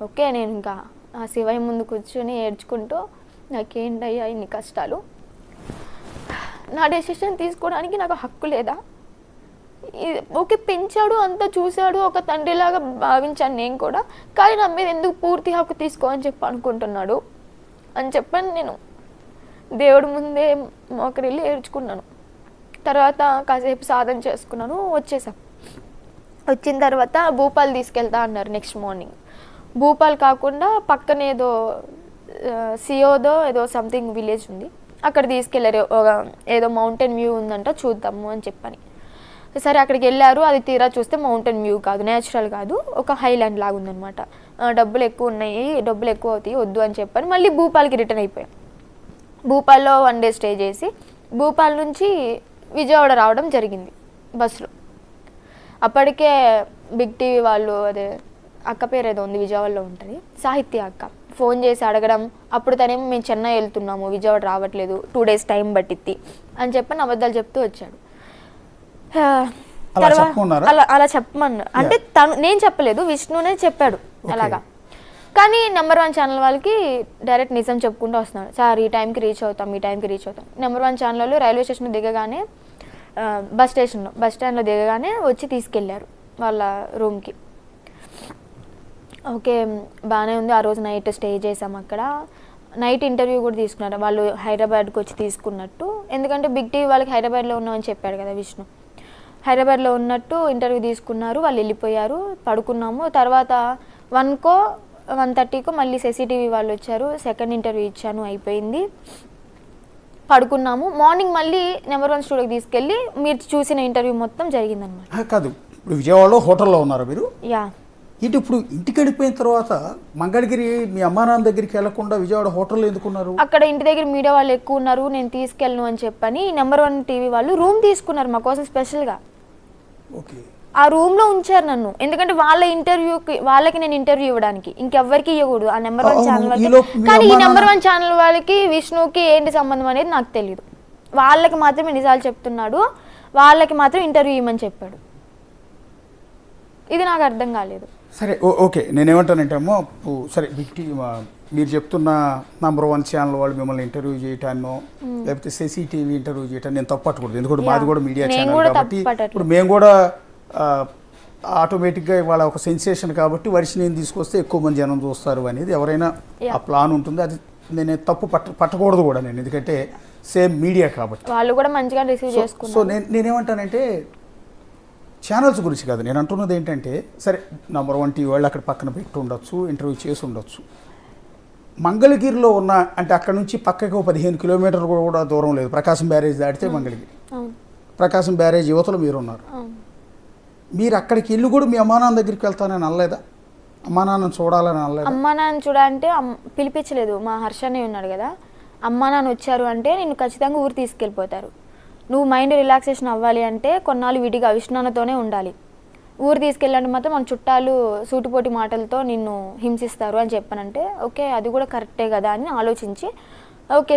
Okay నేను ఇంకా ఆ శివయ్య ముందు కూర్చొని ఏడ్చుకుంటూ నాకేంటయ్యా ఇన్ని కష్టాలు, నా డెసిషన్ తీసుకోవడానికి నాకు హక్కు లేదా, ఓకే పెంచాడు అంతా చూశాడు ఒక తండ్రిలాగా భావించాను నేను కూడా, కానీ నా మీద ఎందుకు పూర్తి హక్కు తీసుకో అని చెప్పి అనుకుంటున్నాడు అని చెప్పని నేను దేవుడి ముందే మోకరిల్లి ఏడ్చుకున్నాను. తర్వాత కాసేపు సాధన చేసుకున్నాను, వచ్చేసాం. వచ్చిన తర్వాత భూపాల్ తీసుకెళ్తా అన్నారు నెక్స్ట్ మార్నింగ్. భూపాల్ కాకుండా పక్కన ఏదో సియోదో ఏదో సంథింగ్ విలేజ్ ఉంది, అక్కడ తీసుకెళ్ళారు. ఏదో మౌంటైన్ వ్యూ ఉందంట చూద్దాము అని చెప్పని. సరే అక్కడికి వెళ్ళారు. అది తీరా చూస్తే మౌంటైన్ వ్యూ కాదు, నేచురల్ కాదు, ఒక హైలాండ్ లాగా ఉందనమాట. డబ్బులు ఎక్కువ ఉన్నాయి, డబ్బులు ఎక్కువ అవుతాయి వద్దు అని చెప్పని మళ్ళీ భూపాల్కి రిటర్న్ అయిపోయాం. భూపాల్లో 1 డే స్టే చేసి భూపాల్ నుంచి విజయవాడ రావడం జరిగింది బస్సులో. అప్పటికే బిగ్ టీవీ వాళ్ళు, అదే అక్క పేరు ఏదో ఉంది విజయవాడలో ఉంటుంది, సాహిత్య అక్క, ఫోన్ చేసి అడగడం. అప్పుడు తనేమో మేము చెన్నై వెళ్తున్నాము, విజయవాడ రావట్లేదు, 2 days టైం పట్టిద్ది అని చెప్పని అబద్ధాలు చెప్తూ వచ్చాడు. అలా చెప్పమన్నా అంటే నేను చెప్పలేదు, విష్ణునే చెప్పాడు అలాగా. కానీ నెంబర్ 1 ఛానల్ వాళ్ళకి డైరెక్ట్ నిజం చెప్పుకుంటూ వస్తున్నాడు, సార్ ఈ టైంకి రీచ్ అవుతాం, ఈ టైంకి రీచ్ అవుతాం. నెంబర్ 1 ఛానల్ వాళ్ళు రైల్వే స్టేషన్లో దిగగానే, బస్ స్టాండ్లో దిగగానే వచ్చి తీసుకెళ్ళారు వాళ్ళ రూమ్కి. ఓకే బాగానే ఉంది. ఆ రోజు నైట్ స్టే చేసాం అక్కడ. నైట్ ఇంటర్వ్యూ కూడా తీసుకున్నారు వాళ్ళు, హైదరాబాద్కి వచ్చి తీసుకున్నట్టు. ఎందుకంటే బిగ్ టీవీ వాళ్ళకి హైదరాబాద్లో ఉన్నామని చెప్పాడు కదా విష్ణు, హైదరాబాద్లో ఉన్నట్టు ఇంటర్వ్యూ తీసుకున్నారు. వాళ్ళు వెళ్ళిపోయారు, పడుకున్నాము. తర్వాత 1కో 1:30కో మళ్ళీ సిసిటీవీ వాళ్ళు వచ్చారు, సెకండ్ ఇంటర్వ్యూ ఇచ్చాను, అయిపోయింది, పడుకున్నాము. మార్నింగ్ మళ్ళీ నెంబర్ 1 స్టూడియోకి తీసుకెళ్ళి మీరు చూసిన ఇంటర్వ్యూ మొత్తం జరిగిందనమాట. కాదు, ఇప్పుడు విజయవాడలో హోటల్లో ఉన్నారు మీరు? యా. ఇప్పుడు ఇంటికి వెళ్ళిపోయిన తర్వాత మంగళగిరి మీ అమ్మా నాన్న దగ్గరికి వెళ్లకుండా విజయవాడ హోటల్లో ఎందుకున్నారు? అక్కడ ఇంటి దగ్గర మీడియా వాళ్ళు ఎక్కువ ఉన్నారు, నేను తీసుకెళ్ళను అని చెప్పని నెంబర్ 1 టీవీ వాళ్ళు రూమ్ తీసుకున్నారు మా కోసం స్పెషల్గా. ఓకే. ఆ రూమ్లో ఉంచారు నన్ను, ఎందుకంటే వాళ్ళ ఇంటర్వ్యూకి, వాళ్ళకి నేను ఇంటర్వ్యూ ఇవ్వడానికి, ఇంకెవ్వరికి ఇవ్వకూడదు ఆ నెంబర్ 1 ఛానల్ వాళ్ళకి. కానీ ఈ నెంబర్ 1 ఛానల్ వాళ్ళకి విష్ణుకి ఏంటి సంబంధం అనేది నాకు తెలియదు. వాళ్ళకి మాత్రమే నిజాలు చెప్తున్నాడు, వాళ్ళకి మాత్రం ఇంటర్వ్యూ ఇవ్వమని చెప్పాడు. ఇది నాకు అర్థం కాలేదు. సరే ఓకే, నేనేమంటానంటే అమ్మో, సరే మీరు చెప్తున్న నెంబర్ 1 ఛానల్ వాళ్ళు మిమ్మల్ని ఇంటర్వ్యూ చేయటానో లేకపోతే సిసిటీవీ ఇంటర్వ్యూ చేయటాన్ని నేను తప్పట్టుకూడదు, ఎందుకంటే మాది కూడా మీడియా ఛానల్ కాబట్టి ఇప్పుడు మేము కూడా ఆటోమేటిక్గా ఇవాళ ఒక సెన్సేషన్ కాబట్టి వర్షిని తీసుకొస్తే ఎక్కువ మంది జనం చూస్తారు అనేది ఎవరైనా ఆ ప్లాన్ ఉంటుంది. అది నేను తప్పు పట్టకూడదు కూడా నేను, ఎందుకంటే సేమ్ మీడియా కాబట్టి వాళ్ళు కూడా మంచిగా రిసీవ్ చేసుకున్నారు. సో నేనేమంటానంటే ఛానల్స్ గురించి కాదు, నేను అంటున్నది ఏంటంటే, సరే నెంబర్ 1 టీవీ వాళ్ళు అక్కడ పక్కన పెట్టి ఉండొచ్చు, ఇంటర్వ్యూ చేసి ఉండొచ్చు. మంగళగిరిలో ఉన్న, అంటే అక్కడ నుంచి పక్కకు 15 కిలోమీటర్లు కూడా దూరం లేదు, ప్రకాశం బ్యారేజ్ దాటితే మంగళగిరి. ప్రకాశం బ్యారేజ్ యువతలో మీరున్నారు. మీరు అక్కడికి వెళ్ళి కూడా మీ అమ్మా నాన్న దగ్గరికి వెళ్తానని అనలేదా? అమ్మా నాన్న చూడాలని అనలేదా? అమ్మా నాన్న చూడాలంటే పిలిపించలేదు. మా హర్షనే ఉన్నాడు కదా, అమ్మా నాన్న వచ్చారు అంటే నిన్ను ఖచ్చితంగా ఊరు తీసుకెళ్ళిపోతారు, నువ్వు మైండ్ రిలాక్సేషన్ అవ్వాలి అంటే కొన్నాళ్ళు విడిగా విష్ణుతోనే ఉండాలి, ఊరు తీసుకెళ్ళండి మాత్రం మన చుట్టాలు సూటిపోటి మాటలతో నిన్ను హింసిస్తారు అని చెప్పానంటే ఓకే అది కూడా కరెక్టే కదా అని ఆలోచించి ఓకే